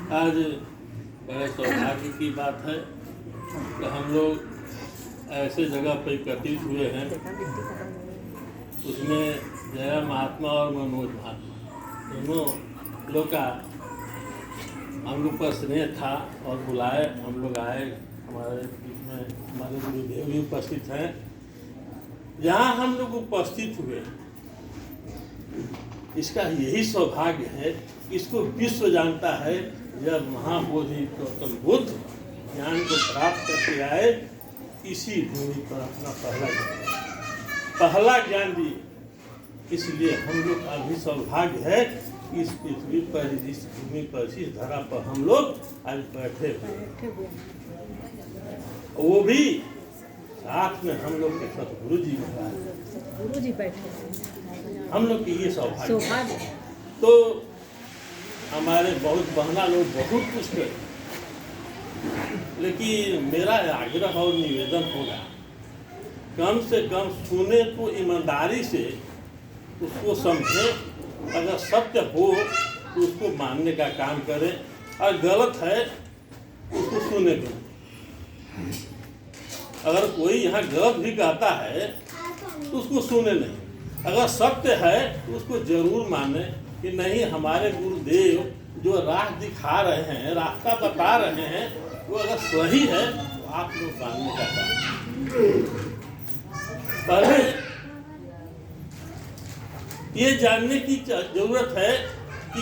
आज बड़े सौभाग्य की बात है कि हम लोग ऐसे जगह पर एकत्रित हुए हैं, उसमें जया महात्मा और मनोज महात्मा दोनों लोग का हम लोग पर स्नेह था और बुलाए, हम लोग आए। हमारे बीच में हमारे गुरुदेव भी उपस्थित हैं। जहाँ हम लोग उपस्थित हुए, इसका यही सौभाग्य है, इसको विश्व जानता है। जब महाबोधि गौतम बुद्ध ज्ञान को प्राप्त करके आए, इसी भूमि पर अपना पहला ज्ञान दिए। इसलिए हम लोग का भी सौभाग्य है कि इस पृथ्वी पर, इस भूमि पर, इस धरा पर हम लोग आज बैठे हुए, वो भी साथ में हम लोग के सतगुरु जी बैठे, हम लोग की ये सौभाग्य। तो हमारे बहुत बहना लोग बहुत कुछ करें, लेकिन मेरा आग्रह और निवेदन होगा, कम से कम सुने तो ईमानदारी से उसको समझे। अगर सत्य हो तो उसको मानने का काम करें, और गलत है उसको सुने दो। अगर कोई यहाँ गलत भी कहता है तो उसको सुने नहीं, अगर सत्य है तो उसको जरूर माने कि नहीं, हमारे गुरुदेव जो राह दिखा रहे हैं, रास्ता बता रहे हैं, वो अगर सही है तो आप लोग मानने का काम। पहले ये जानने की जरूरत है कि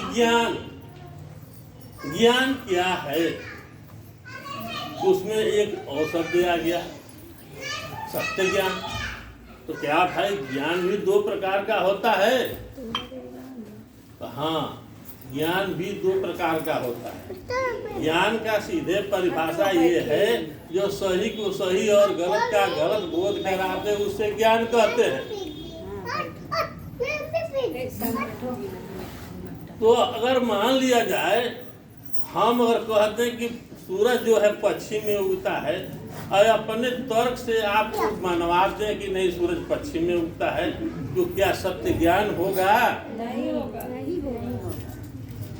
ज्ञान क्या है। उसमें एक और शब्द आ गया, सत्य ज्ञान। तो क्या भाई, ज्ञान भी दो प्रकार का होता है? तो हाँ, ज्ञान भी दो प्रकार का होता है। ज्ञान का सीधे परिभाषा ये है, जो सही को सही और गलत का गलत बोध कराते, उससे ज्ञान कहते हैं। तो अगर मान लिया जाए, हम अगर कहते हैं कि सूरज जो है पश्चिम में उगता है, और अपने तर्क से आप मनवाते हैं कि नहीं, सूरज पश्चिम में उगता है, तो क्या सत्य ज्ञान होगा? नहीं होगा।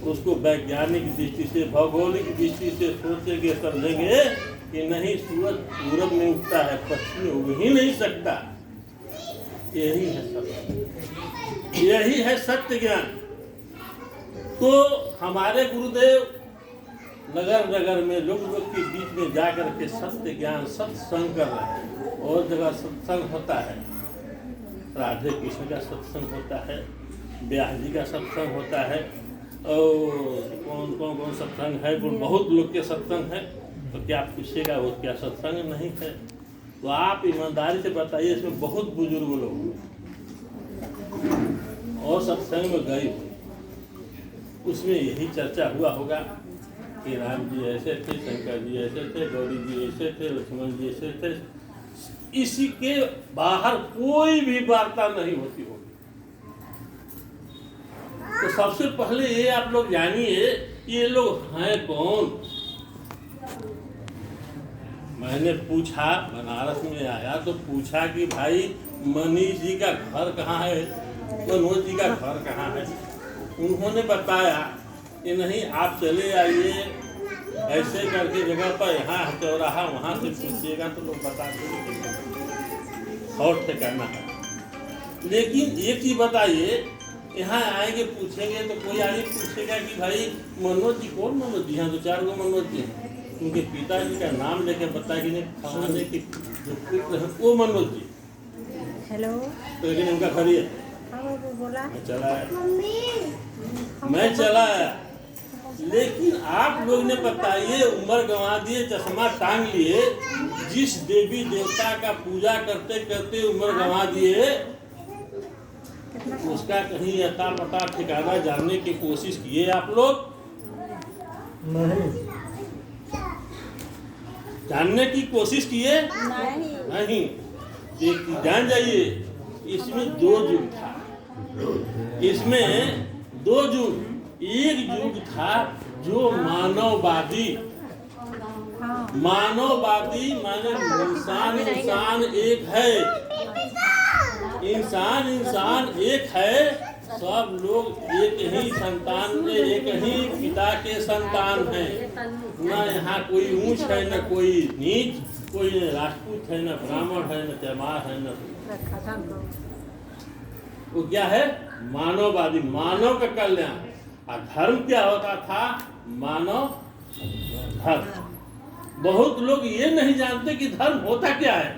उसको वैज्ञानिक दृष्टि से, भौगोलिक दृष्टि से सोचेंगे, समझेंगे कि नहीं, सूरज पूरब में उगता है, पश्चिम में उग ही नहीं सकता। यही है सत्य, यही है सत्य ज्ञान। तो हमारे गुरुदेव नगर नगर में लोग के बीच में जाकर के सत्य ज्ञान, सत्संग कर रहे हैं। और जगह सत्संग होता है, राधे कृष्ण का सत्संग होता है, ब्याह जी का सत्संग होता है, और कौन सत्संग है, बहुत लोग के सत्संग है। तो क्या आप पूछिएगा वो क्या सत्संग नहीं है? तो आप ईमानदारी से बताइए, इसमें बहुत बुजुर्ग लोग और सत्संग में गए, उसमें यही चर्चा हुआ होगा कि राम जी ऐसे थे, शंकर जी ऐसे थे, गौरी जी ऐसे थे, लक्ष्मण जी ऐसे थे। इसी के बाहर कोई भी वार्ता नहीं होती होगी। तो सबसे पहले ये आप लोग जानिए, ये लोग हैं कौन? मैंने पूछा, बनारस में आया तो पूछा कि भाई मनीष जी का घर कहाँ है, मनोज जी का घर कहाँ है? उन्होंने बताया कि नहीं, आप चले आइए ऐसे करके जगह पर, यहाँ चौराहा, वहाँ से पूछिएगा तो लोग बता देंगे और ठिकाना है। लेकिन एक चीज बताइए, यहाँ आएंगे पूछेंगे तो कोई आगे पूछेगा कि भाई मनोज जी कौन? मनोज जी, यहाँ 2-4 गो मनोज जी, उनके पिताजी का नाम लेके बताया कि नहीं, खाने की जो पुत्र है वो मनोज जी। हेलो। तो लेकिन उनका घर ही है। बोला मैं चला आया, लेकिन आप लोग ने बताइए, उम्र गंवा दिए, चश्मा टांग लिए, जिस देवी देवता का पूजा करते करते उम्र गंवा दिए, उसका कहीं अता पता ठिकाना जानने की कोशिश किए आप लोग? नहीं। जानने की कोशिश किए? नहीं। एक जान जाइए, इसमें 2 युग था। इसमें 2 युग, एक युग था जो मानववादी माने इंसान एक है, इंसान एक है, सब लोग एक ही संतान में, एक ही पिता के संतान हैं। न यहाँ कोई ऊंच है न कोई नीच, कोई न राजपूत है न ब्राह्मण है न चमार है न। वो क्या है? मानववादी, मानव का कल्याण। और धर्म क्या होता था? मानव धर्म। बहुत लोग ये नहीं जानते कि धर्म होता क्या है।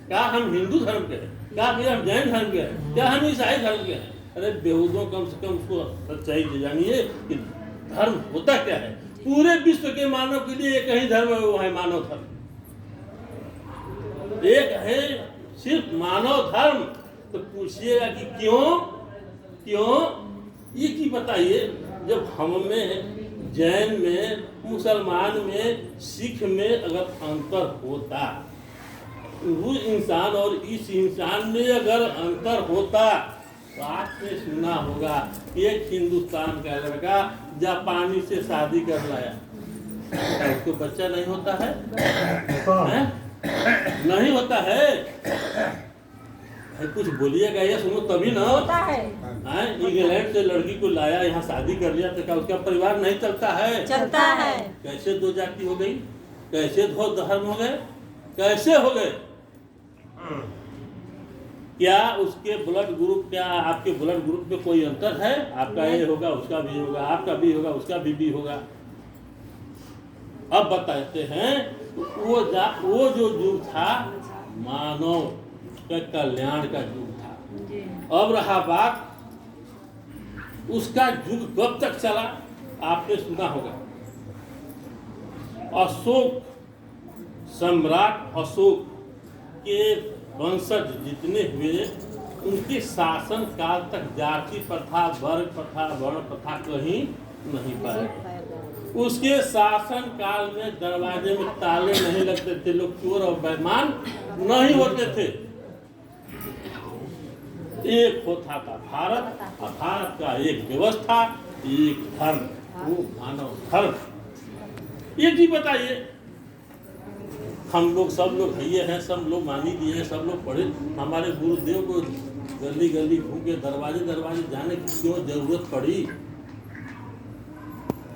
क्या हम हिंदू धर्म के हैं, क्या हम जैन धर्म के हैं, क्या हम ईसाई धर्म के हैं? अरे बेहूदों, कम से कम उसको सच्चाई जानिए कि धर्म होता क्या है। पूरे विश्व के मानव के लिए एक ही धर्म है, वो है मानव धर्म। एक है सिर्फ मानव धर्म। तो पूछिएगा कि क्यों ये की बताइए। जब हम में, जैन में, मुसलमान में, सिख में अगर अंतर होता, उस इंसान और इस इंसान में अगर अंतर होता, तो आपने सुना होगा एक हिंदुस्तान का लड़का जापानी से शादी कर लाया, उसको बच्चा नहीं होता है? नहीं होता है? कुछ बोलिएगा या सुनो तभी ना होता है। इंग्लैंड से लड़की को लाया, यहाँ शादी कर लिया, तो क्या उसका परिवार नहीं चलता है? चलता है। कैसे दो जाति हो गई, कैसे दो धर्म हो गए, कैसे हो गए? क्या उसके ब्लड ग्रुप, क्या आपके ब्लड ग्रुप में कोई अंतर है? आपका ये होगा, उसका भी होगा, आपका भी होगा, उसका भी होगा। अब बताते हैं वो जो युग था मानव का कल्याण का युग था। अब रहा बात, उसका युग कब तक चला? आपने सुना होगा अशोक, सम्राट अशोक के वंशज जितने हुए, उनके शासन काल तक जाति प्रथा, वर्ग प्रथा, वर्ण प्रथा कहीं नहीं पाए। उसके शासन काल में दरवाजे में ताले नहीं लगते थे, लोग चोर और बेईमान नहीं होते थे। एक होता था भारत, और भारत का एक व्यवस्था, एक धर्म, वो मानव धर्म। ये जी बताइए, हम लोग सब लोग ये हैं, सब लोग मानी दिए हैं, सब लोग पढ़े। हमारे गुरुदेव को गली गली घूम के दरवाजे दरवाजे जाने की क्यों जरूरत पड़ी?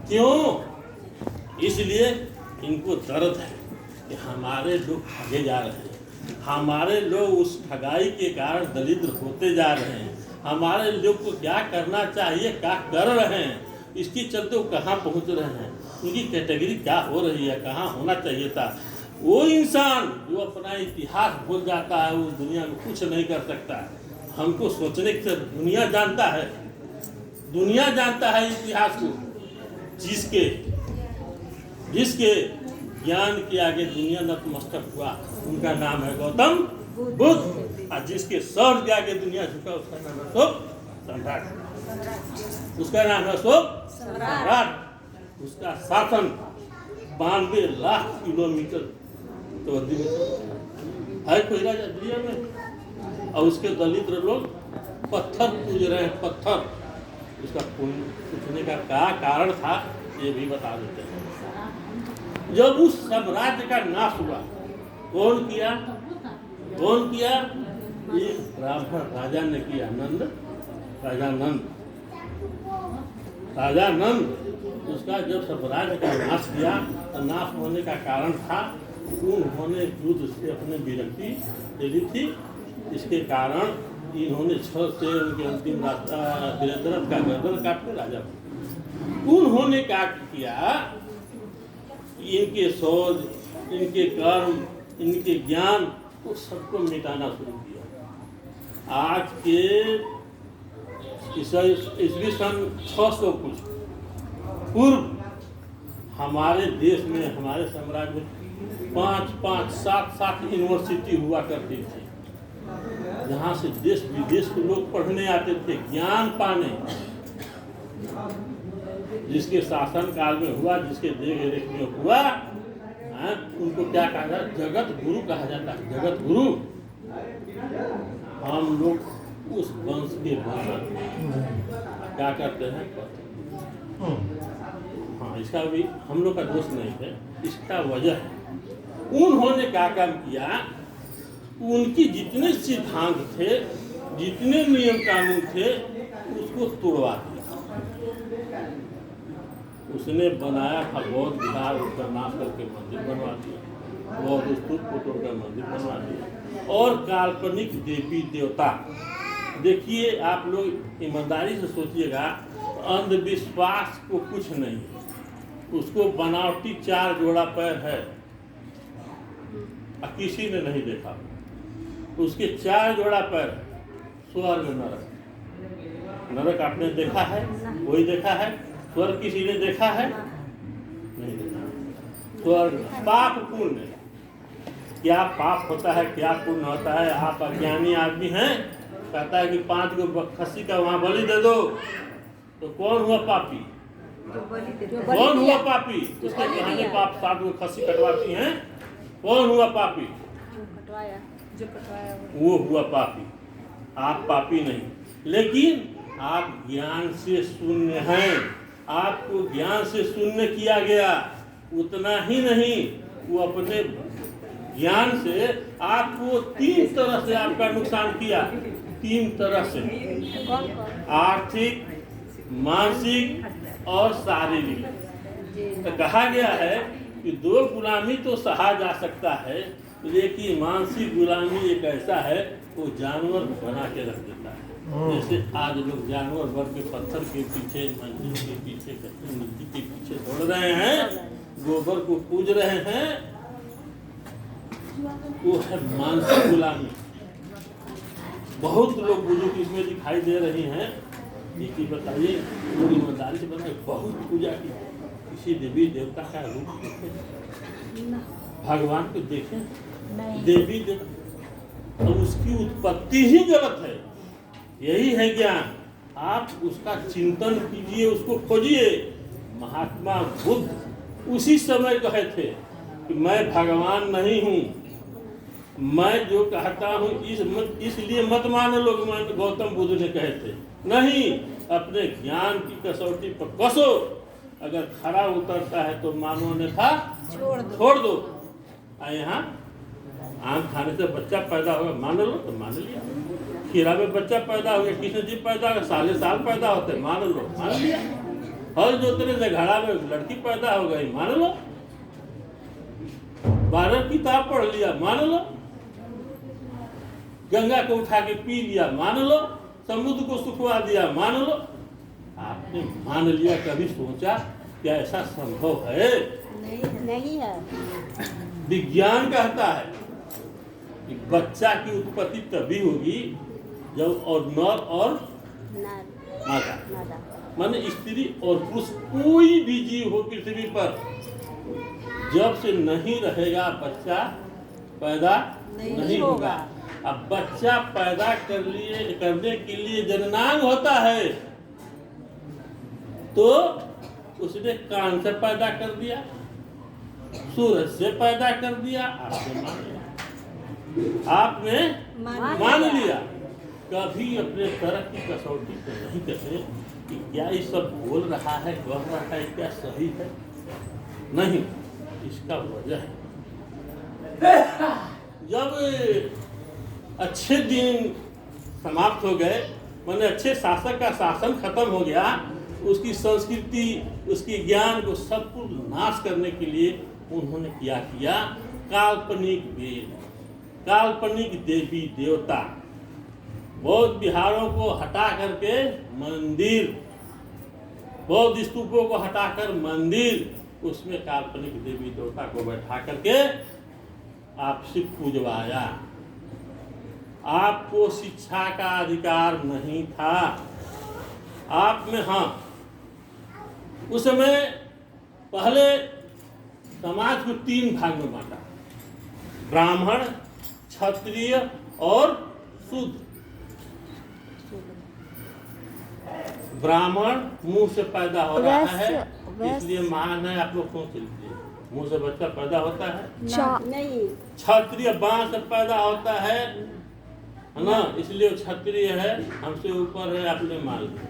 क्यों? इसलिए इनको दर्द है कि हमारे लोग ठगे जा रहे हैं, हमारे लोग उस ठगाई के कारण दरिद्र होते जा रहे हैं, हमारे लोग को क्या करना चाहिए क्या कर रहे हैं, इसके चलते वो कहाँ पहुँच रहे हैं, उनकी कैटेगरी क्या हो रही है, कहाँ होना चाहिए था। वो इंसान जो अपना इतिहास भूल जाता है, उस दुनिया में कुछ नहीं कर सकता है। हमको सोचने से दुनिया जानता है, दुनिया जानता है इतिहास को। जिसके ज्ञान के आगे दुनिया नतमस्तक हुआ, उनका नाम है गौतम बुद्ध। और जिसके सर के आगे दुनिया झुका, उसका नाम है अशोक सम्राट। उसका नाम है अशोक सम्राट। उसका शासन 92 लाख किलोमीटर तो है कोई राजा दुनिया में, और उसके दलित लोग पत्थर पूज रहे हैं, पत्थर। उसका पूछने का क्या कारण था, ये भी बता देते हैं। जब उस साम्राज्य का नाश हुआ, कौन किया? ये ब्राह्मण राजा ने किया, राजा नंद। उसका जब साम्राज्य का नाश किया, तो नाश होने का कारण था उन्होंने युद्ध से अपने विरक्ति ले ली थी। इसके कारण इन्होंने 6 से उनके अंतिम रास्ता वीरद्रथ का गर्दन काट के राजा बने। उन्होंने क्या किया? इनके शोध, इनके कर्म, इनके ज्ञान को सबको मिटाना शुरू किया। आज के ईस्वी सन 600 कुछ पूर्व हमारे देश में, हमारे साम्राज्य में 5-5, 7-7 यूनिवर्सिटी हुआ करती थी, जहाँ से देश विदेश के लोग पढ़ने आते थे, ज्ञान पाने। जिसके शासन काल में हुआ, जिसके देख रेख में हुआ, उनको क्या कहा जाता? जगत गुरु कहा जाता है, जगत गुरु। हम लोग उस वंश के वंशज क्या करते हैं? हाँ, इसका भी हम लोग का दोष नहीं है, इसका वजह है उन्होंने क्या काम किया। उनकी जितने सिद्धांत थे, जितने नियम कानून थे, उसको उसको तोड़वा दिया। उसने बनाया था बौद्ध विहार, उसका नाश करके मंदिर बनवा दिया, बौद्ध स्तूप को तोड़कर मंदिर बनवा दिया। और काल्पनिक देवी देवता, देखिए आप लोग ईमानदारी से सोचिएगा, अंधविश्वास को कुछ नहीं है, उसको बनावटी 4 जोड़ा पैर है, किसी ने नहीं देखा, उसके 4 जोड़ा पैर, स्वर्ग नरक। नरक आपने देखा है? कोई देखा है? स्वर्ग किसी ने देखा है? नहीं देखा। स्वर्ग पाप पुण्य, क्या पाप होता है, क्या पुण्य होता है। आप अज्ञानी आदमी हैं, कहता है कि 5 गो खस्सी का वहां बलि दे दो, तो कौन हुआ पापी? कौन हुआ पापी? उसके कहने पाप 7 गो खस्सी कटवाती हैं, कौन हुआ पापी? जो कटवाया वो हुआ पापी। आप पापी नहीं, लेकिन आप ज्ञान से शून्य हैं, आपको ज्ञान से शून्य किया गया। उतना ही नहीं, वो अपने ज्ञान से आपको 3 तरह से आपका नुकसान किया। 3 तरह से, आर्थिक, मानसिक और शारीरिक। तो कहा गया है कि 2 गुलामी तो सहा जा सकता है, लेकिन मानसिक गुलामी एक ऐसा है, वो जानवर बना के रख देता है। जैसे आज लोग जानवर बन के पत्थर के पीछे, मंदिर के पीछे, मिट्टी के पीछे दौड़ रहे हैं, गोबर को पूज रहे हैं, वो है मानसिक गुलामी। बहुत लोग बुजुर्ग इसमें दिखाई दे रही हैं। देखिए बताइए, पूरी ईमानदारी से बताइए, बहुत पूजा की, किसी देवी देवता का रूप देखे, भगवान को देखें, देवी देवता, तो उसकी उत्पत्ति ही गलत है। यही है ज्ञान। आप उसका चिंतन कीजिए, उसको खोजिए। महात्मा बुद्ध उसी समय कहे थे कि मैं भगवान नहीं हूँ, मैं जो कहता हूँ इसलिए मत मानो लोग। गौतम बुद्ध ने कहे थे, नहीं, अपने ज्ञान की कसौटी पर कसो, अगर खरा उतरता है तो मानो, अन्यथा छोड़ दो। यहाँ आम खाने से बच्चा पैदा होगा, मान लो तो मान लिया। खीरा में बच्चा पैदा हो गया, कृष्ण जी पैदा हो गए, साल पैदा होते, मान लो, मान लिया। हल जोतने से घड़ा में लड़की पैदा हो गई, मान लो। 12 किताब पढ़ लिया, मान लो। गंगा को उठा के पी लिया, मान लो। समुद्र को सुखवा दिया, मान लो। आपने मान लिया, कभी सोचा क्या ऐसा संभव है? नहीं है। विज्ञान कहता है कि बच्चा की उत्पत्ति तभी होगी जब और नर और मादा, माने स्त्री और पुरुष, कोई भी जीव हो पृथ्वी पर, जब से नहीं रहेगा बच्चा पैदा नहीं होगा। अब बच्चा पैदा करने के लिए जननांग होता है, तो उसने कान से पैदा कर दिया, सूरज से पैदा कर दिया, आपने मान लिया। कभी अपने तरफ की कसौटी को नहीं कहते कि क्या ये सब बोल रहा है, कह रहा है, क्या सही है? नहीं, इसका वजह है जब अच्छे दिन समाप्त हो गए, माने अच्छे शासक का शासन खत्म हो गया, उसकी संस्कृति, उसकी ज्ञान को सब कुछ नाश करने के लिए उन्होंने क्या किया? काल्पनिक वेद, काल्पनिक देवी देवता, बौद्ध विहारों को हटा करके मंदिर, बौद्ध स्तूपों को हटाकर मंदिर, उसमें काल्पनिक देवी देवता को बैठा करके आपसे पूजवाया। आपको शिक्षा का अधिकार नहीं था। आप में, हाँ, उस समय पहले समाज को 3 भाग में बांटा, ब्राह्मण, क्षत्रिय और शूद्र। ब्राह्मण मुंह से पैदा हो रहा है, इसलिए महान है। आप लोग सोच लीजिए, मुंह से बच्चा पैदा होता है नहीं। क्षत्रिय बांस से पैदा होता है ना, इसलिए क्षत्रिय है, हमसे ऊपर है, आपने मान लिया।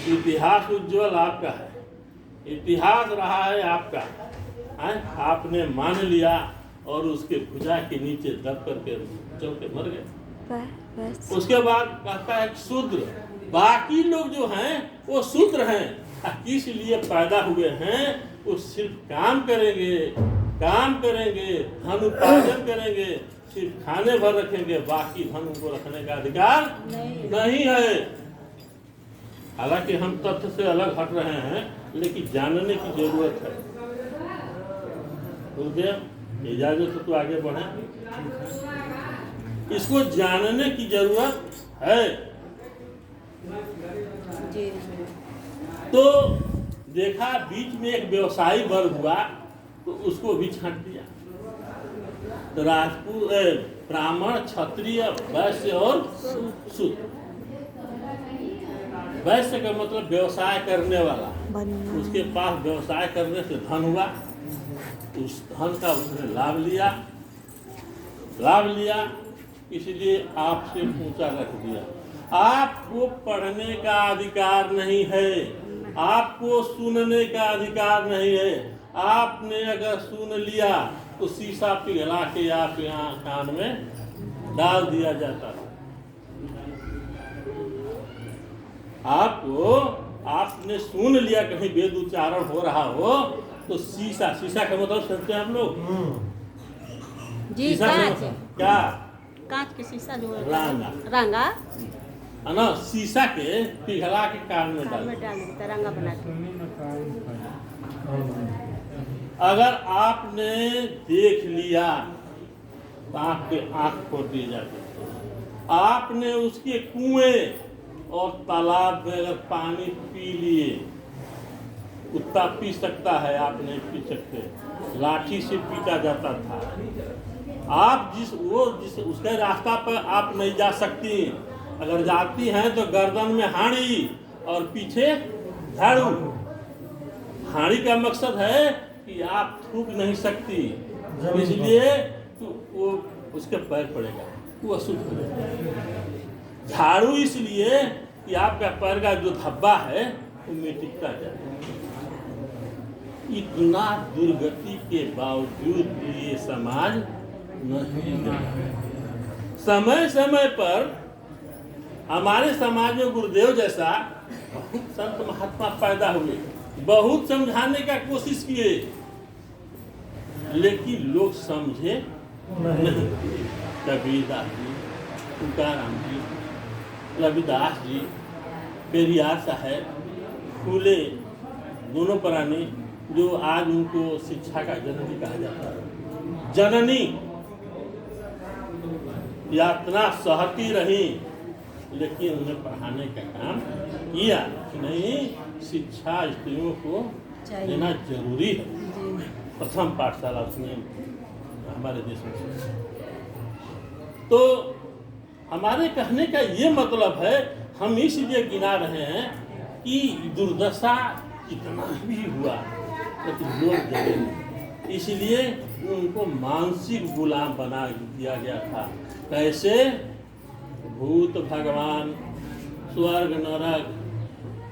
इतिहास उज्जवल आपका है, इतिहास रहा है आपका, आपने मान लिया और उसके भुजा के नीचे दब करके चल के मर गए। उसके बाद कहता है शूद्र, बाकी लोग जो हैं वो शूद्र हैं। किस लिए पैदा हुए हैं? वो सिर्फ काम करेंगे, धन उपार्जन करेंगे, सिर्फ खाने भर रखेंगे, बाकी धन उनको रखने का अधिकार नहीं है। हालांकि हम तथ्य से अलग हट रहे हैं, लेकिन जानने की जरूरत है। गुरुदेव इजाजत हो तो आगे बढ़े। इसको जानने की जरूरत है। तो देखा बीच में एक व्यवसायी वर्ग हुआ, तो उसको भी छांट दिया। तो राजपूत, ब्राह्मण, क्षत्रिय, वैश्य और शूद्र। वैश्य का मतलब व्यवसाय करने वाला, उसके पास व्यवसाय करने से धन हुआ, उस धन का उसने लाभ लिया, इसलिए आपसे ऊंचा रख दिया। आपको पढ़ने का अधिकार नहीं है, आपको सुनने का अधिकार नहीं है। आपने अगर सुन लिया तो शीशा पिघला के आप यहाँ कान में डाल दिया जाता है। आपने सुन लिया, कहीं वेद उच्चारण हो रहा हो तो शीशा का मतलब समझते हैं आप लोग? जी, क्या? कांच के शीशा जो रंगा है ना, शीशा के पिघला के कान में डाल देता, रंगा बना के। अगर आपने देख लिया तो आपके आंख खोल दिए जाते। आपने उसके कुएं और तालाब में अगर पानी पी लिए, कुत्ता पी सकता है, आप नहीं पी सकते। लाठी से पीटा जाता था। आप जिस उसके रास्ता पर आप नहीं जा सकती। अगर जाती हैं तो गर्दन में हाड़ी और पीछे झाड़ू। हाड़ी का मकसद है कि आप थूक नहीं सकती, इसलिए तो वो उसके पैर पड़ेगा, वो अशुद्ध पड़ेगा। झाड़ू इसलिए कि आपका पैर का जो धब्बा है वो मिटता जाए। इतना दुर्गति के बावजूद ये समाज नहीं है। समय समय पर हमारे समाज में गुरुदेव जैसा बहुत संत महात्मा पैदा हुए, बहुत समझाने का कोशिश किए, लेकिन लोग समझे नहीं। कबीरदास जी, तुकाराम जी, रविदास जी, पेरियार साहब, फूले, दोनों प्राणी जो आज उनको शिक्षा का जननी कहा जाता है। जननी यातना सहती रही, लेकिन उन्हें पढ़ाने का काम किया नहीं। शिक्षा स्त्रियों को देना जरूरी है। प्रथम पाठशाला उसने हमारे देश में। तो हमारे कहने का ये मतलब है, हम इसलिए गिना रहे हैं कि दुर्दशा कितना भी हुआ लेकिन लोग जगे नहीं, इसलिए उनको मानसिक गुलाम बना दिया गया था। कैसे? भूत भगवान, स्वर्ग नरक,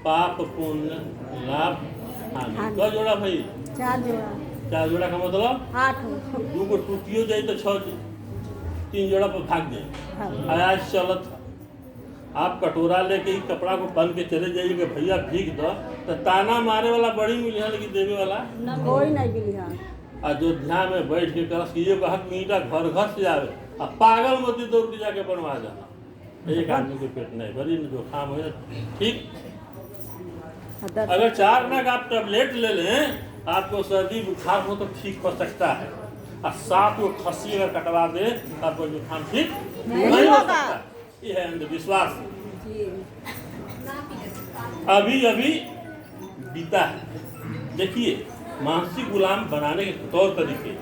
पाप पुण्य, लाभ हानि। क्या जोड़ा भाई? 4 जोड़ा का मतलब 8। 2 को टूटियो जाए तो 6, 3 जोड़ा पर भाग जाए। आज चलत आप कटोरा लेके ही कपड़ा को बंद के चले जाइए कि भैया भीग दो, तो ताना मारे वाला बड़ी मिली है, लेकिन देवे वाला कोई नहीं मिली है। अयोध्या में बैठ के करस कि ये कहत ईंटा घर घर से आवे, अब पागल मोती दौड़ के जाके बनवा जाना। एक आदमी के पेट नहीं भरी, जो काम हो ठीक। अगर 4 नग आप टेबलेट ले लें, आपको सर्दी बुखार हो तो ठीक हो सकता है, और 7 को खस्सी अगर कटवा दे आपको जुकाम ठीक नहीं हो सकता। ये है अंधविश्वास। अभी बीता है। देखिए, मानसिक गुलाम बनाने के तौर तरीके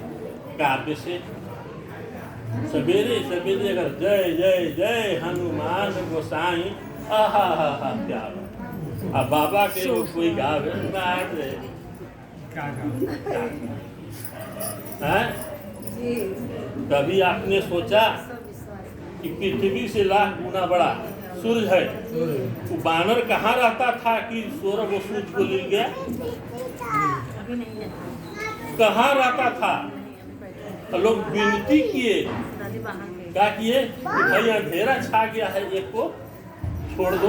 काव्य से सवेरे सवेरे अगर जय जय जय हनुमान गोसाई, आहा हा हा क्या अब बाबा के कोई गावे कभी आपने सोचा कि पृथ्वी से लाख गुना बड़ा सूरज है, वो बानर कहाँ रहता था कि सूरज वो सूरज को ले गया? कहाँ रहता था? लोग विनती किए क्या किए कि भाई अंधेरा छा गया है, एक को छोड़ दो।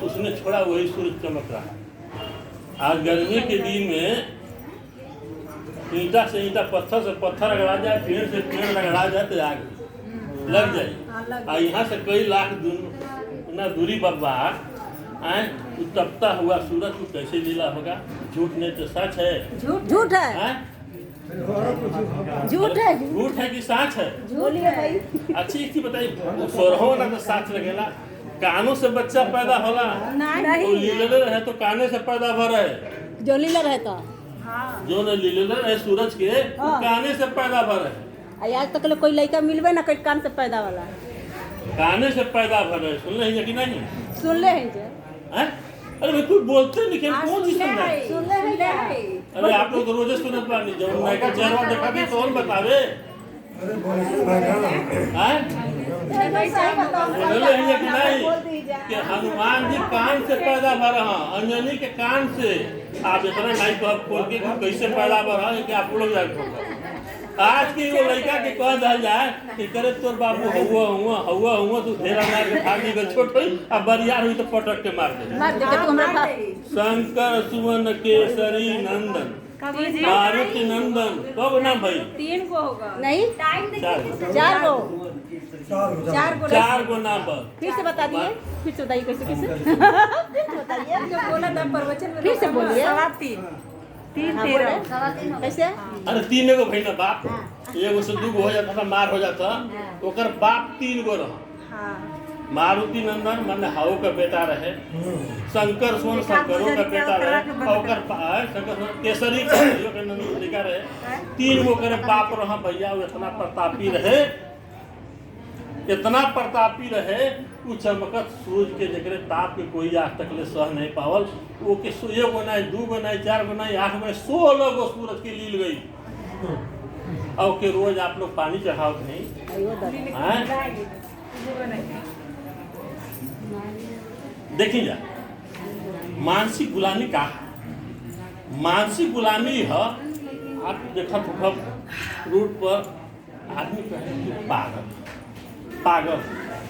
उसने छोड़ा, वही सूरज चमक रहा है। आज गर्मी के दिन में ईंटा से ईंटा, पत्थर से पत्थर रगड़ा जाए, पेड़ से पेड़ रगड़ा जाए तो आग लग जाए। और यहाँ से कई लाख ना दूरी बब्बा आए, तपता हुआ सूरज को कैसे लीला होगा? झूठ नहीं तो सच है। झूठ है, झूठ है, झूठ है कि सच है? बोलिए भाई। अच्छी एक चीज बताइए, सोरहो ना तो सच लगेला। कानों से बच्चा पैदा होला, तो लीले रहे तो काने से पैदा भर है। जो लीला रहता, जो न लीले रहे सूरज के, काने से पैदा भर है। आज तक कोई लड़का मिलवे ना कोई कान से पैदा वाला, काने से पैदा भर है। सुन ले कि नहीं? सुन ले हैं जे। अरे भाई कुछ बोलते नहीं, क्या कौन चीज सुन रहा है? सुन ले हैं। अरे आप लोग तो रोजे सुनत बानी, जब नयका चेहरा देखा के कौन बतावे? बोले हैं कि नहीं कि हनुमान जी कान से पैदा भर हैं, अंजनी के कान से। आप इतना नहीं तो आप खोल के कैसे पैदा भर है कि आप लोग जाए। आज के वो लड़का के कह दल जाए कि करे तोर बाबू हुआ तू घेरा मार के भागी गल, छोट होई अब बरियार हुई तो पटक के मार दे। शंकर सुवन केसरी नंदन मारुति नंदन, कब नाम भाई? 3 को होगा नहीं, 4 गो नाम पर। फिर से बता दिए, फिर से बताइए कैसे कैसे बताइए, जो बोला था प्रवचन में, फिर से बोलिए। 3 कैसे? अरे 3 गो भाई ना बाप, एगो से 2 गो हो जाता था, मार हो जाता, ओकर बाप 3 गो रहा। मारुति नंदन मन हाउ का बेटा रहे, शंकर सोन शंकरों का बेटा रहे, और शंकर सोन केसरी का नंदन का रहे। 3 गो करे बाप रहा भैया। वो इतना प्रतापी रहे, इतना प्रतापी रहे, वो चमकत सूरज के जगह ताप के कोई आज तक ले सह नहीं पावल। वो के 1 गो नहीं, 2 गो नहीं, 4 गो नहीं, 8 गो नहीं, 16 गो सूरज के लील गई। और के रोज आप लोग पानी चढ़ाओ नहीं? देखिए जा, मानसिक गुलामी का, मानसिक गुलामी है। आप देखा तो रोड पर आदमी कहे कि पागल पागल,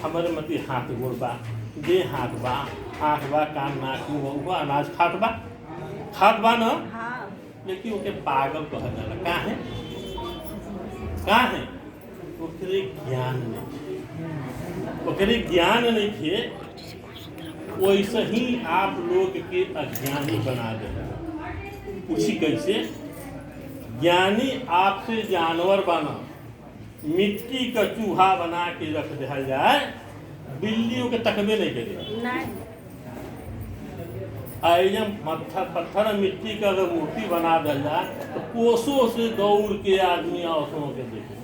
हमारे मती हाथ गोड़ बा, दे हाथ बा, आँख बा, कान नाक मुँह, अनाज खात बा न, लेकिन ओके पागल कहा जाला। कहाँ है? ओकरे ज्ञान नहीं थे, वैसे ही आप लोग के अज्ञानी बना दे। पूछी कैसे? ज्ञानी आपसे जानवर बना, मिट्टी का चूहा बना के रख दिया जाए, बिल्लियों के तकबे नहीं करे। पत्थर मिट्टी का अगर मूर्ति बना दिया जाए तो कोसों से दौड़ के आदमी औसों के देखे।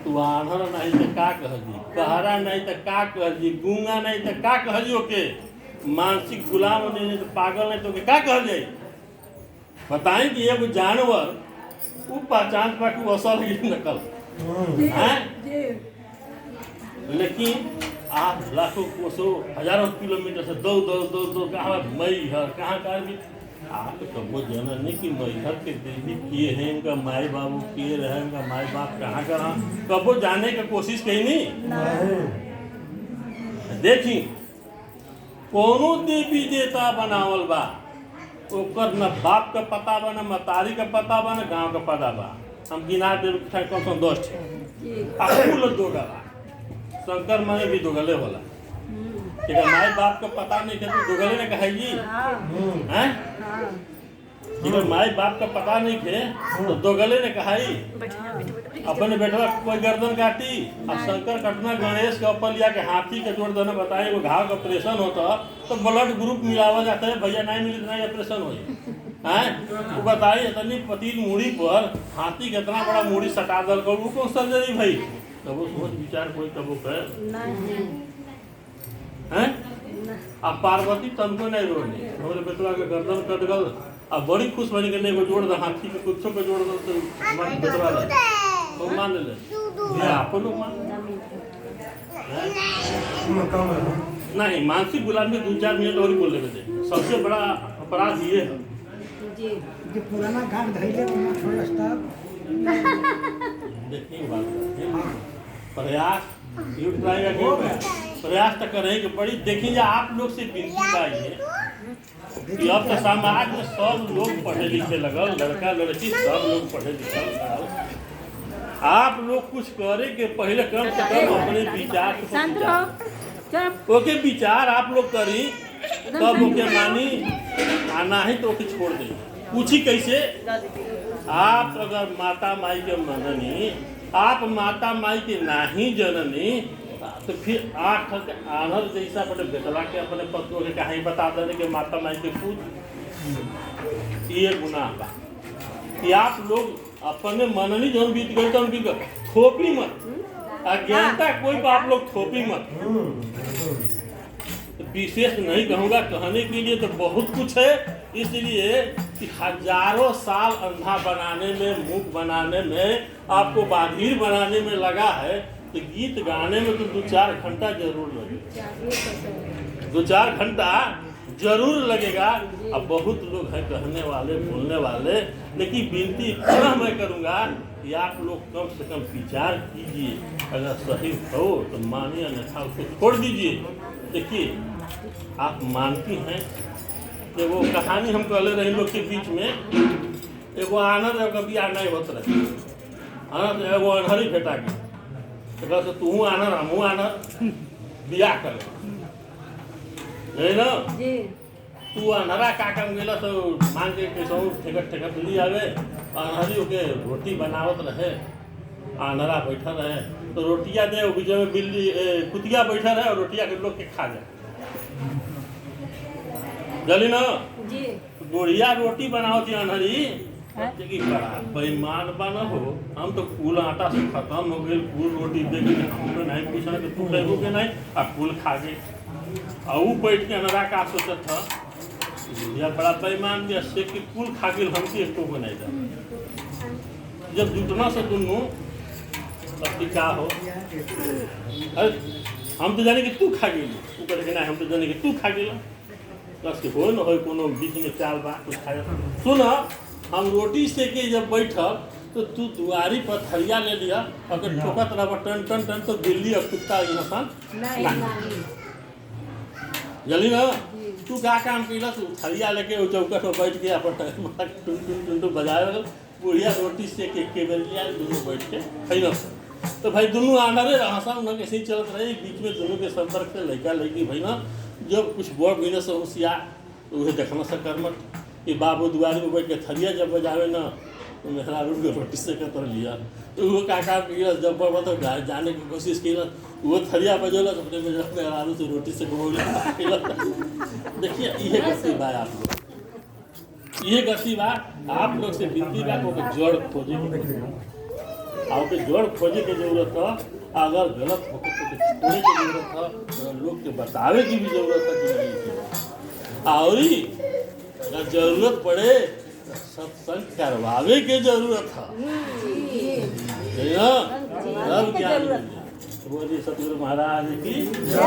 तू आन्हर नहीं तो का कहली, कहरा नहीं तो का कहली, गूंगा नहीं तो का कहली, ओके मानसिक गुलाम नहीं तो पागल नहीं तो का कह जाए? बताएं कि एगो जानवर वो पहचान पा कि असल ही नकल है, लेकिन आप लाखों कोसों हजारों किलोमीटर से दो कहाँ मई है, कहाँ भी आप कबो जाना नहीं कि मैहर के देवी किए हैं, उनका माई बाबू किए रहे, उनका माई बाप कहाँ कबो जाने की कोशिश कहीं नहीं। देखी कोनो देवी देवता बनावल बा, ओकर न बाप का पता बा, न मतारी का पता बा, न गांव का पता बा। हम गिना देव कम से 10 फूल दोगा बा। शंकर माने भी दोगले होला, माई बाप का पता नहीं कि दोगले ने कहा जी हैं, जब माई बाप का पता नहीं थे तो दोगले ने कहा अपने बेटवा कोई गर्दन काटी। अब शंकर कटना गणेश के ऊपर लिया के हाथी के जोड़ देना, बताए वो घाव का ऑपरेशन होता तो ब्लड ग्रुप मिलावा जाता है, भैया नहीं मिली नहीं ऑपरेशन हो जाए। बताइए इतनी पतील मूड़ी पर हाथी के इतना बड़ा मूड़ी सटा दल कर वो कौन सर्जरी भाई? कबो सोच विचार कोई कबो कर हैं? अब पार्वती तनको नहीं रोनी, हमारे बेटवा के गर्दन कट गल, अब बड़ी खुश बनी के नहीं जोड़ दे हाथी के कुछ पे जोड़ दो तो हमारे बेटवा तो मान ले आप लोग मान नहीं। मानसिक गुलामी 2-4 मिनट और बोल लेते थे। सबसे बड़ा अपराध ये है जो पुराना घाट धैले थोड़ा स्टाफ देखिए बात प्रयास यू ट्राई अगेन, प्रयास तो करें कि बड़ी देखिए आप लोग से विनती बाई है कि अब तो समाज में सब लोग पढ़े लिखे लगल, लड़का लड़की सब लोग पढ़े लिखे लगल। आप लोग कुछ करे के पहले कम से कम अपने विचार शांत रहो, चुप। ओके विचार आप लोग करी तब ओके मानी, आना ही तो ओके छोड़ दे। पूछी कैसे? आप अगर माता माई के मननी, आप माता माई के नाही जननी, तो फिर आँख के आनर जैसा अपने बेटला के अपने पत्तों के कहीं बता देने के माता माई के पूछ, ये गुनाह बा कि आप लोग अपने मननी जो बीत गए तो उनकी थोपी मत, अज्ञानता कोई को आप लोग थोपी मत। विशेष नहीं कहूँगा, कहने के लिए तो बहुत कुछ है, इसलिए कि हजारों साल अंधा बनाने में, मूक बनाने में, आपको बाधिर बनाने में लगा है, तो गीत गाने में तो 2-4 घंटा जरूर लगेगा, 2-4 घंटा जरूर लगेगा। अब बहुत लोग हैं कहने वाले, बोलने वाले, लेकिन विनती पुनः मैं करूँगा कि आप लोग कम से कम विचार कीजिए, अगर सही हो तो मानिए, अन्यथा उसको छोड़ दीजिए। देखिए आप मानती हैं कि वो कहानी हम कहले रहे लोग के बीच में, एगो आनर है कभी आना होत रहे, आनर एगो अनहरी भेटा के तो तू आनर हमू आनर बियाह कर ना जी। तू अनहरा का काम गेला तो मांग के कैसो ठेकत ठेकत ली आवे, अनहरी ओके रोटी बनावत रहे, अनहरा बैठा रहे तो रोटियां दे, बीच में बिल्ली कुतिया बैठा रहे और रोटियां के लोग के खा जाए। जली ना जी। बुढ़िया रोटी बनाओ थी अनहरी, कि बड़ा बेईमान बना हो, हम तो कुल आटा से खत्म हो गए, कुल रोटी दे के हमको नहीं पूछा कि तू लेगो के नहीं, आ कुल खा गए। और वो बैठ के अनहरा का सोचत था, बुढ़िया बड़ा बेईमान दिया से कि कुल खा गए, हमसे एक को नहीं था। जब जुटना से दोनों तब क्या हो, अरे हम तो जाने कि तू खा गई, तू करके नहीं, हम तो जाने कि तू खा गई, बस के हो न हो कोनो बीच में चाल बा कुछ खाया। सुन, हम रोटी से के जब बैठल तो तू दुआरी पर थरिया ले लिया, अगर ठोकत रहा टन टन टन तो बिल्ली और कुत्ता इंसान नहीं जल्दी ना। तू क्या काम कैला, तू थरिया लेके वो चौकट पर बैठ के अपन टुन टुन बजाए लगल, बुढ़िया रोटी से के बेलिया दोनों बैठ के खैल। तो भाई दोनों आनरे हंसा उन्हें कैसे ही चलत रहे, बीच में दोनों के संपर्क से लड़का लड़की भाई ना जब कुछ बड़ बिना से होशियार तो वह देखना से कर्मठ कि बाबू दुआरी में बैठ के थरिया जब बजावे ना तो मेहरा रूम के रोटी से कर लिया, तो वो का किया जब बड़ तो जाने की कोशिश की, वो थरिया बजौला तो अपने मेहरा से रोटी से घोल। देखिए ये गति बा आप लोग, ये गति बा आप लोग से विनती बा को जड़ खोजे आपके जड़ खोजे की जरूरत है। अगर गलत होकर तो छोड़ने की जरूरत है, लोग के बतावे की भी जरूरत है कि नहीं, और अगर जरूरत पड़े तो सत्संग करवावे की जरूरत है, सब क्या बोलिए सतगुरु महाराज की जय।